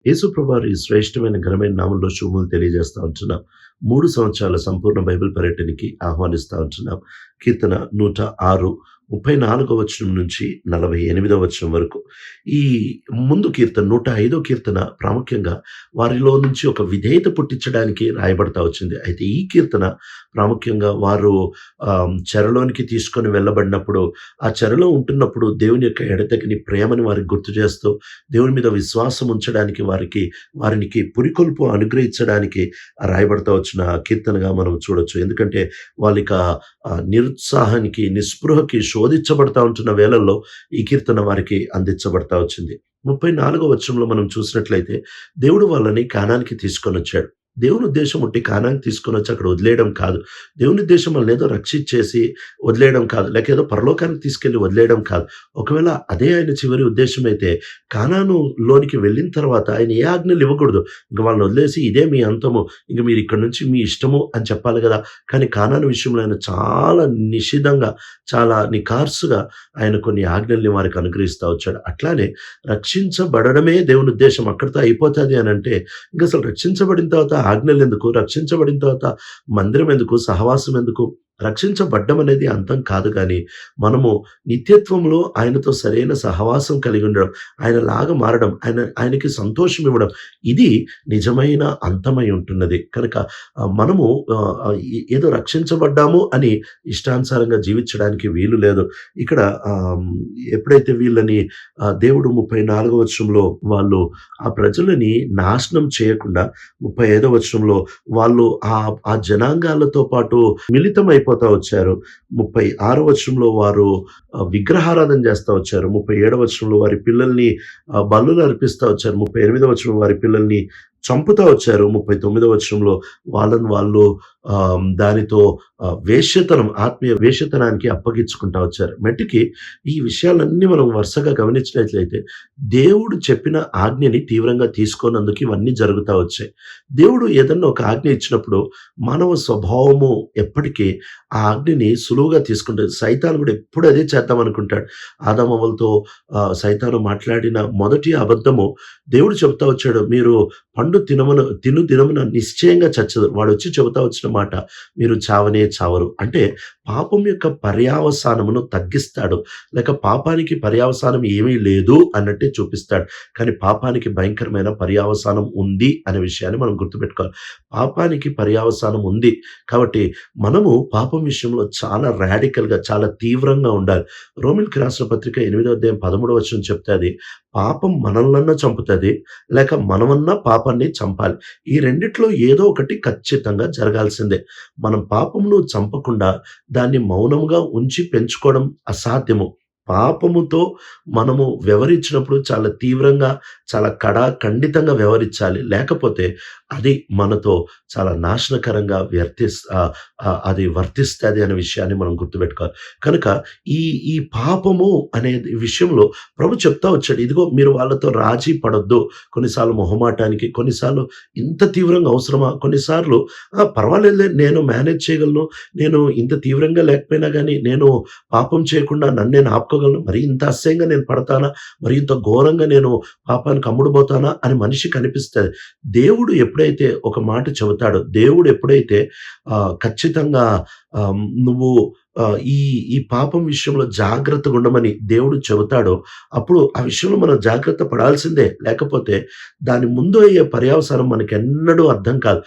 యేసుప్రభువారి శ్రేష్టమైన ఘనమైన నామంలో శుభములు తెలియజేస్తా ఉంటున్నాం. 3 సంవత్సరాల సంపూర్ణ బైబిల్ పర్యటనకి ఆహ్వానిస్తా ఉంటున్నాం. కీర్తన 106 34వ వచనం నుంచి 48వ వచనం వరకు. ఈ ముందు కీర్తన 105వ కీర్తన ప్రాముఖ్యంగా వారిలో నుంచి ఒక విధేయత పుట్టించడానికి రాయబడతా వచ్చింది. అయితే ఈ కీర్తన ప్రాముఖ్యంగా వారు చెరలోనికి తీసుకొని వెళ్ళబడినప్పుడు, ఆ చెరలో ఉంటున్నప్పుడు దేవుని యొక్క ఎడతెగని ప్రేమని వారికి గుర్తు చేస్తూ, దేవుని మీద విశ్వాసం ఉంచడానికి వారికి పురికొల్పు అనుగ్రహించడానికి రాయబడతా వచ్చిన కీర్తనగా మనం చూడొచ్చు. ఎందుకంటే వాళ్ళకి నిరుత్సాహానికి, నిస్పృహకి శోధించబడతా ఉంటున్న వేళల్లో ఈ కీర్తన వారికి అందించబడతా వచ్చింది. 34వ వచనంలో మనం చూసినట్లయితే దేవుడు వాళ్ళని కానానికి తీసుకొని వచ్చాడు. దేవుని ఉద్దేశం ఉంటే కానానికి తీసుకొని వచ్చి అక్కడ వదిలేయడం కాదు. దేవుని ఉద్దేశం వాళ్ళని ఏదో రక్షించేసి వదిలేయడం కాదు, లేక ఏదో పరలోకానికి తీసుకెళ్ళి వదిలేయడం కాదు. ఒకవేళ అదే ఆయన చివరి ఉద్దేశం అయితే కానానులోనికి వెళ్ళిన తర్వాత ఆయన ఏ ఆజ్ఞలు ఇవ్వకూడదు. ఇంక వాళ్ళని వదిలేసి ఇదే మీ అంతము, ఇంక మీరు ఇక్కడ నుంచి మీ ఇష్టము అని చెప్పాలి కదా. కానీ కానాను విషయంలో ఆయన చాలా నిషిద్ధంగా, చాలా నిఖార్సుగా ఆయన కొన్ని ఆజ్ఞల్ని వారికి అనుగ్రహిస్తూ వచ్చాడు. అట్లానే రక్షించబడడమే దేవుని ఉద్దేశం అక్కడితో అయిపోతుంది అని అంటే, ఇంకా అసలు రక్షించబడిన తర్వాత ఆజ్ఞలు ఎందుకు, రక్షించబడిన తర్వాత మందిరం ఎందుకు, సహవాసం ఎందుకు? రక్షించబడ్డం అనేది అంతం కాదు, కానీ మనము నిత్యత్వంలో ఆయనతో సరైన సహవాసం కలిగి ఉండడం, ఆయనలాగా మారడం, ఆయనకి సంతోషం ఇవ్వడం, ఇది నిజమైన అంతమై ఉంటున్నది. కనుక మనము ఏదో రక్షించబడ్డాము అని ఇష్టానుసారంగా జీవించడానికి వీలు లేదు. ఇక్కడ ఎప్పుడైతే వీళ్ళని దేవుడు 34వ వచనంలో వాళ్ళు ఆ ప్రజలని నాశనం చేయకుండా, 35వ వచనంలో వాళ్ళు ఆ జనాంగాలతో పాటు మిళితమైపోతా వచ్చారు. 36వ వచనంలో వారు విగ్రహారాధన చేస్తా వచ్చారు. 37వ వచనంలో వారి పిల్లల్ని బలులు అర్పిస్తా వచ్చారు. 38వ వచనంలో వారి పిల్లల్ని చంపుతా వచ్చారు. 39వ వచనంలో వాళ్ళు దానితో వేశ్యతనం, ఆత్మీయ వేశ్యతనానికి అప్పగించుకుంటా వచ్చారు. మట్టికి ఈ విషయాలన్నీ మనం వరుసగా గమనించినట్లయితే దేవుడు చెప్పిన ఆజ్ఞని తీవ్రంగా తీసుకోనందుకు ఇవన్నీ జరుగుతూ వచ్చాయి. దేవుడు ఏదన్నా ఒక ఆజ్ఞ ఇచ్చినప్పుడు మానవ స్వభావము ఎప్పటికీ ఆ ఆజ్ఞని సులువుగా తీసుకుంటుంది. సైతాను కూడా ఎప్పుడు అదే చేద్దాం అనుకుంటాడు. ఆదామవ్వలతో సైతాను మాట్లాడిన మొదటి అబద్ధము దేవుడు చెబుతా వచ్చాడు, మీరు పండు తిను దినమున నిశ్చయంగా చచ్చదు. వాడు వచ్చి చెబుతా వచ్చిన మాట, మీరు చావనే చావరు. అంటే పాపం యొక్క పర్యావసానమును తగ్గిస్తాడు, లేక పాపానికి పర్యావసానం ఏమీ లేదు అన్నట్టే చూపిస్తాడు. కానీ పాపానికి భయంకరమైన పర్యావసానం ఉంది అనే విషయాన్ని మనం గుర్తుపెట్టుకోవాలి. పాపానికి పర్యావసానం ఉంది కాబట్టి మనము పాపం విషయంలో చాలా రాడికల్గా, చాలా తీవ్రంగా ఉండాలి. రోమిల్కి రాసిన పత్రిక 8వ అధ్యాయం 13వ వచనం చెప్తుంది, పాపం మనల్నన్నా చంపుతుంది, లేక మనమన్నా పాపాన్ని చంపాలి. ఈ రెండిట్లో ఏదో ఒకటి ఖచ్చితంగా జరగాల్సిందే. మనం పాపమును చంపకుండా దాన్ని మౌనంగా ఉంచి పెంచుకోవడం అసాధ్యము. పాపముతో మనము వ్యవహరించినప్పుడు చాలా తీవ్రంగా, చాలా ఖండితంగా వ్యవహరించాలి. లేకపోతే అది మనతో చాలా నాశనకరంగా అది వర్తిస్తుంది అనే విషయాన్ని మనం గుర్తుపెట్టుకోవాలి. కనుక ఈ పాపము అనే విషయంలో ప్రభు చెప్తా వచ్చాడు, ఇదిగో మీరు వాళ్ళతో రాజీ పడొద్దు. కొన్నిసార్లు మొహమాటానికి, కొన్నిసార్లు ఇంత తీవ్రంగా అవసరమా, కొన్నిసార్లు పర్వాలేదులే, నేను మేనేజ్ చేయగలను, నేను ఇంత తీవ్రంగా లేకపోయినా కానీ నేను పాపం చేయకుండా నన్ను నేను ఆపుకోగలను. మరి ఇంత అసహ్యంగా నేను పడతానా, మరి ఇంత ఘోరంగా నేను పాపానికి అమ్ముడుపోతానా అని మనిషికి అనిపిస్తుంది. దేవుడు ఎప్పుడైతే ఒక మాట చెబుతాడో, దేవుడు ఎప్పుడైతే ఖచ్చితంగా నువ్వు ఈ పాపం విషయంలో జాగ్రత్తగా ఉండమని దేవుడు చెబుతాడో, అప్పుడు ఆ విషయంలో మనం జాగ్రత్త పడాల్సిందే. లేకపోతే దాని ముందు అయ్యే పర్యవసానం మనకెన్నడూ అర్థం కాదు.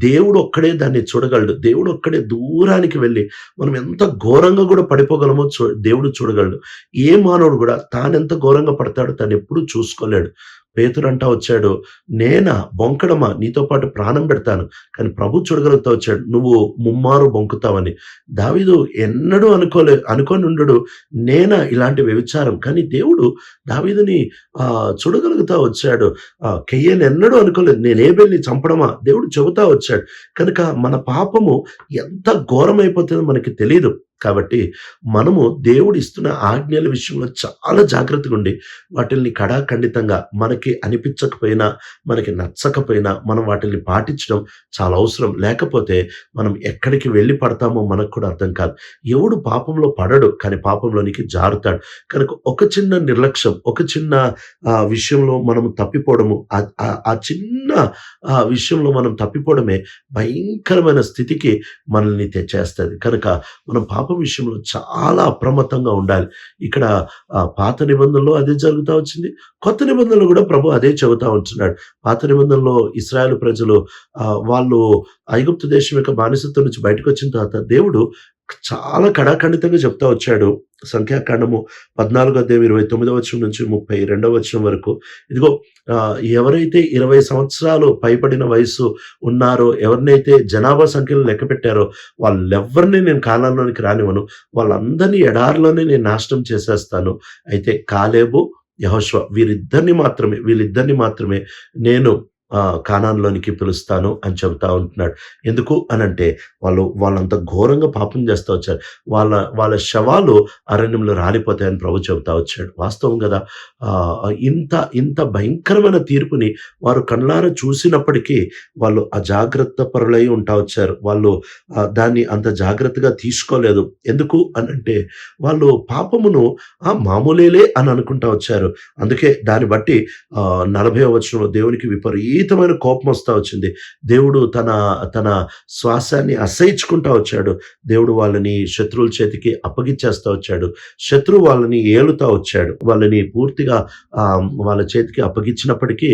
దేవుడు ఒక్కడే దాన్ని చూడగలడు. దేవుడు ఒక్కడే దూరానికి వెళ్ళి మనం ఎంత ఘోరంగా కూడా పడిపోగలమో దేవుడు చూడగలడు. ఏ మానవుడు కూడా తానెంత ఘోరంగా పడతాడో తను ఎప్పుడూ చూసుకోలేడు. పేతురంటా వచ్చాడు, నేనా బొంకడమా, నీతో పాటు ప్రాణం పెడతాను. కానీ ప్రభు చూడగలుగుతా వచ్చాడు, నువ్వు ముమ్మారు బొంకుతావని. దావీదు ఎన్నడూ అనుకొని ఉండడు నేనా ఇలాంటి వ్యభిచారం. కానీ దేవుడు దావీదుని చూడగలుగుతా వచ్చాడు. కెయ్యను ఎన్నడూ అనుకోలేదు, నేను ఏబేల్ని చంపడమా, దేవుడు చెబుతా వచ్చాడు. కనుక మన పాపము ఎంత ఘోరమైపోతుందో మనకి తెలియదు. కాబట్టి మనము దేవుడు ఇస్తున్న ఆజ్ఞల విషయంలో చాలా జాగ్రత్తగా ఉండి వాటిల్ని కడాఖండితంగా మనకి అనిపించకపోయినా, మనకి నచ్చకపోయినా మనం వాటిల్ని పాటించడం చాలా అవసరం. లేకపోతే మనం ఎక్కడికి వెళ్ళి పడతామో మనకు కూడా అర్థం కాదు. ఎవడు పాపంలో పడడు, కానీ పాపంలోనికి జారుతాడు. కనుక ఒక చిన్న నిర్లక్ష్యం, ఒక చిన్న విషయంలో మనం తప్పిపోవడము, ఆ చిన్న విషయంలో మనం తప్పిపోవడమే భయంకరమైన స్థితికి మనల్ని తెచ్చేస్తది. కనుక మనం పాపం విషయంలో చాలా అప్రమత్తంగా ఉండాలి. ఇక్కడ పాత నిబంధనలో అదే జరుగుతా వచ్చింది. కొత్త నిబంధనలో కూడా ప్రభు అదే చెబుతా ఉంటున్నాడు. పాత నిబంధనలో ఇశ్రాయేలు ప్రజలు వాళ్ళు ఐగుప్తు దేశం యొక్క బానిసత్వం నుంచి బయటకొచ్చిన తర్వాత దేవుడు చాలా కడాఖండితంగా చెప్తా వచ్చాడు. సంఖ్యాకాండము 14వ అధ్యాయం 29వ వచనం నుంచి 32వ వచనం వరకు, ఇదిగో ఎవరైతే 20 సంవత్సరాలు పైబడిన వయస్సు ఉన్నారో, ఎవరినైతే జనాభా సంఖ్యలో లెక్క పెట్టారో వాళ్ళెవ్వరిని నేను కానానులోనికి రానివ్వను. వాళ్ళందరినీ ఎడారిలోనే నేను నాశనం చేసేస్తాను. అయితే కాలేబు, యెహోషువ వీళ్ళిద్దరిని మాత్రమే నేను కానాన్‌లోనికి పిలుస్తాను అని చెబుతా ఉంటున్నాడు. ఎందుకు అనంటే వాళ్ళంత ఘోరంగా పాపం చేస్తా వచ్చారు. వాళ్ళ శవాలు అరణ్యంలో రాలిపోతాయని ప్రభు చెబుతా వచ్చాడు. వాస్తవం గదా! ఇంత భయంకరమైన తీర్పుని వారు కళ్ళారా చూసినప్పటికీ వాళ్ళు అజాగ్రత్త పరులై ఉంటా వచ్చారు. వాళ్ళు దాన్ని అంత జాగ్రత్తగా తీసుకోలేదు. ఎందుకు అనంటే వాళ్ళు పాపమును మామూలేలే అని అనుకుంటా వచ్చారు. అందుకే దాన్ని బట్టి 40వ వచనంలో దేవునికి విపరీతమైన కోపం వస్తా వచ్చింది. దేవుడు తన శ్వాసాన్ని అసహించుకుంటా వచ్చాడు. దేవుడు వాళ్ళని శత్రువుల చేతికి అప్పగిచ్చేస్తా వచ్చాడు. శత్రువు వాళ్ళని ఏలుతా వచ్చాడు. వాళ్ళని పూర్తిగా వాళ్ళ చేతికి అప్పగించినప్పటికీ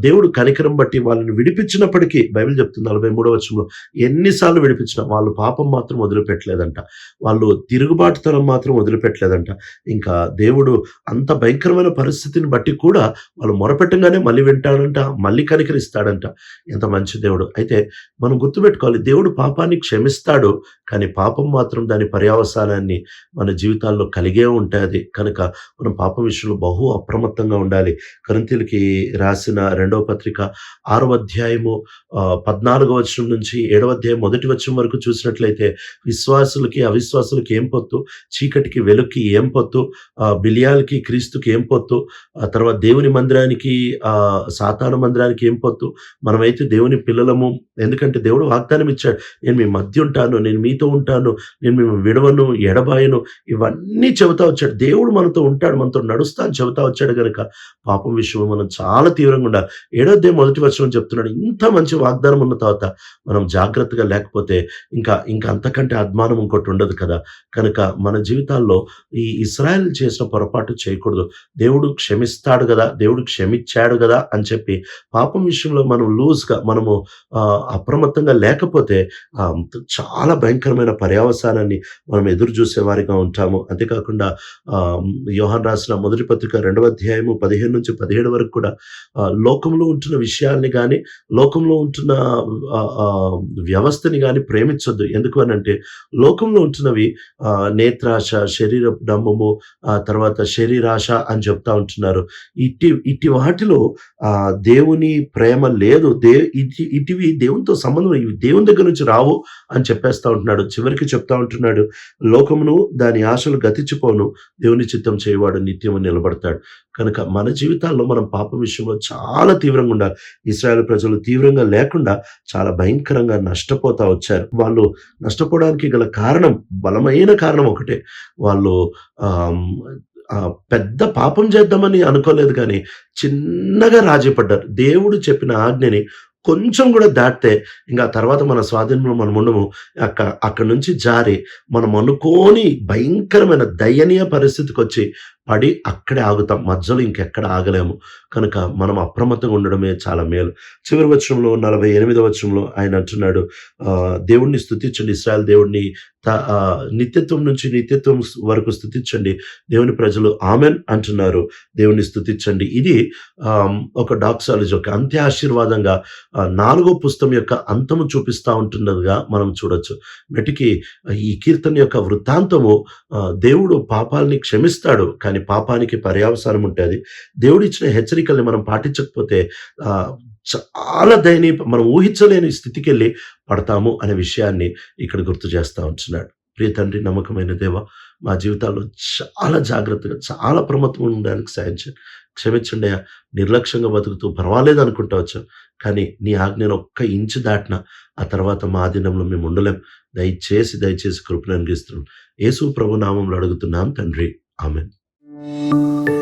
దేవుడు కనికరం బట్టి వాళ్ళని విడిపించినప్పటికీ బైబిల్ చెప్తుంది 43వ వచనంలో, ఎన్నిసార్లు విడిపించినా వాళ్ళు పాపం మాత్రం వదిలిపెట్టలేదంట. వాళ్ళు తిరుగుబాటుతనం మాత్రం వదిలిపెట్టలేదంట. ఇంకా దేవుడు అంత భయంకరమైన పరిస్థితిని బట్టి కూడా వాళ్ళు మొరపెట్టంగానే మళ్ళీ వింటాడంట, మళ్ళీ కనికరిస్తాడంట. ఎంత మంచి దేవుడు. అయితే మనం గుర్తుపెట్టుకోవాలి, దేవుడు పాపాన్ని క్షమిస్తాడు, కానీ పాపం మాత్రం దాని పర్యవసానాన్ని మన జీవితాల్లో కలిగే ఉంటది. కనుక మనం పాపం విషయంలో బహు అప్రమత్తంగా ఉండాలి. కొరింథీయులకి రాసిన 2వ పత్రిక 6వ అధ్యాయము 14వ వచనం నుంచి 7వ అధ్యాయం 1వ వచనం వరకు చూసినట్లయితే, విశ్వాసులకి అవిశ్వాసులకి ఏం పొత్తు, చీకటికి వెలుగుకి ఏం పొత్తు, బిలియాలకి క్రీస్తుకి ఏం పొత్తు, తర్వాత దేవుని మందిరానికి సాతాను మందిరానికి ఏం పొత్తు. మనమైతే దేవుని పిల్లలము. ఎందుకంటే దేవుడు వాగ్దానం ఇచ్చాడు, నేను మీ మధ్య ఉంటాను, నేను మీతో ఉంటాను, నేను మేము విడవను, ఎడబాయను, ఇవన్నీ చెబుతా వచ్చాడు. దేవుడు మనతో ఉంటాడు, మనతో నడుస్తా అని చెబుతా వచ్చాడు. కనుక పాపం విషయంలో మనం చాలా తీవ్రంగా ఉండాలి. 7వ అధ్యాయం 1వ వచనం చెప్తున్నాడు, ఇంత మంచి వాగ్దానం ఉన్న తర్వాత మనం జాగ్రత్తగా లేకపోతే ఇంకా అంతకంటే అద్మానం ఇంకోటి ఉండదు కదా. కనుక మన జీవితాల్లో ఈ ఇశ్రాయేల్ చేసిన పొరపాటు చేయకూడదు. దేవుడు క్షమిస్తాడు కదా, దేవుడు క్షమించాడు కదా అని చెప్పి పాపం విషయంలో మనం మనము అప్రమత్తంగా లేకపోతే చాలా భయంకరమైన పర్యవసానాన్ని మనం ఎదురు చూసే వారిగా ఉంటాము. అంతేకాకుండా యోహాను రాసిన మొదటి పత్రిక 2వ అధ్యాయము 15 నుంచి 17 వరకు కూడా లోకంలో ఉంటున్న విషయాల్ని గాని, లోకంలో ఉంటున్న వ్యవస్థని గాని ప్రేమించొద్దు. ఎందుకు అనంటే లోకంలో ఉంటున్నవి నేత్రాశ, శరీర డంబము, తర్వాత శరీరాశ అని చెప్తా ఉంటున్నారు. ఇట్టి వాటిలో దేవుని ప్రేమ లేదు. ఇటివి దేవునితో సంబంధం, ఇవి దేవుని దగ్గర నుంచి రావు అని చెప్పేస్తా ఉంటున్నాడు. చివరికి చెప్తా ఉంటున్నాడు, లోకమును దాని ఆశలు గతించిపోను, దేవుని చిత్తం చేయవాడు నిత్యము నిలబడతాడు. కనుక మన జీవితాల్లో మనం పాపం విషయంలో చాలా తీవ్రంగా ఉండాలి. ఇశ్రాయేలు ప్రజలు తీవ్రంగా లేకుండా చాలా భయంకరంగా నష్టపోతా వచ్చారు. వాళ్ళు నష్టపోవడానికి గల కారణం, బలమైన కారణం ఒకటే, వాళ్ళు పెద్ద పాపం చేద్దామని అనుకోలేదు, కానీ చిన్నగా రాజీ పడ్డారు. దేవుడు చెప్పిన ఆజ్ఞని కొంచెం కూడా దాటితే ఇంకా తర్వాత మన స్వాధీనంలో మనం ఉండము. అక్కడి నుంచి జారి మనం అనుకోని భయంకరమైన దయనీయ పరిస్థితికి వచ్చి పడి అక్కడే ఆగుతాం. మధ్యలో ఇంకెక్కడ ఆగలేము. కనుక మనం అప్రమత్తంగా ఉండడమే చాలా మేలు. చివరి వచనంలో 48వ వచనంలో ఆయన అంటున్నాడు, దేవుణ్ణి స్తుతించండి, ఇశ్రాయేలు దేవుణ్ణి నిత్యత్వం నుంచి నిత్యత్వం వరకు స్తుతించండి. దేవుని ప్రజలు ఆమెన్ అంటున్నారు. దేవుణ్ణి స్తుతించండి. ఇది ఒక డాక్సాలజీ, ఒక అంత్య ఆశీర్వాదంగా 4వ పుస్తకం యొక్క అంతము చూపిస్తా ఉంటున్నదిగా మనం చూడొచ్చు. మెటికి ఈ కీర్తన యొక్క వృత్తాంతము, దేవుడు పాపాలని క్షమిస్తాడు, కానీ పాపానికి పర్యవసానం ఉంటుంది. దేవుడు ఇచ్చిన హెచ్చరికల్ని మనం పాటించకపోతే చాలా మనం ఊహించలేని స్థితికి వెళ్ళి పడతాము అనే విషయాన్ని ఇక్కడ గుర్తు చేస్తా ఉంటున్నాడు. ప్రియ తండ్రి, నమ్మకమైన దేవ, మా జీవితాల్లో చాలా జాగ్రత్తగా, చాలా ప్రమత్తంగా ఉండడానికి సాయం చేయండి. క్షమించండి అయ్యా. నిర్లక్ష్యంగా బతుకుతూ పర్వాలేదు అనుకుంటా వచ్చాం. కానీ నీ ఆజ్ఞను ఒక్క ఇంచు దాటినా ఆ తర్వాత మా ఆధీనంలో మేము ఉండలేం. దయచేసి కృపను అనుగ్రహిస్తున్నాం. యేసు ప్రభు నామంలో అడుగుతున్నాం తండ్రి. ఆమేన్.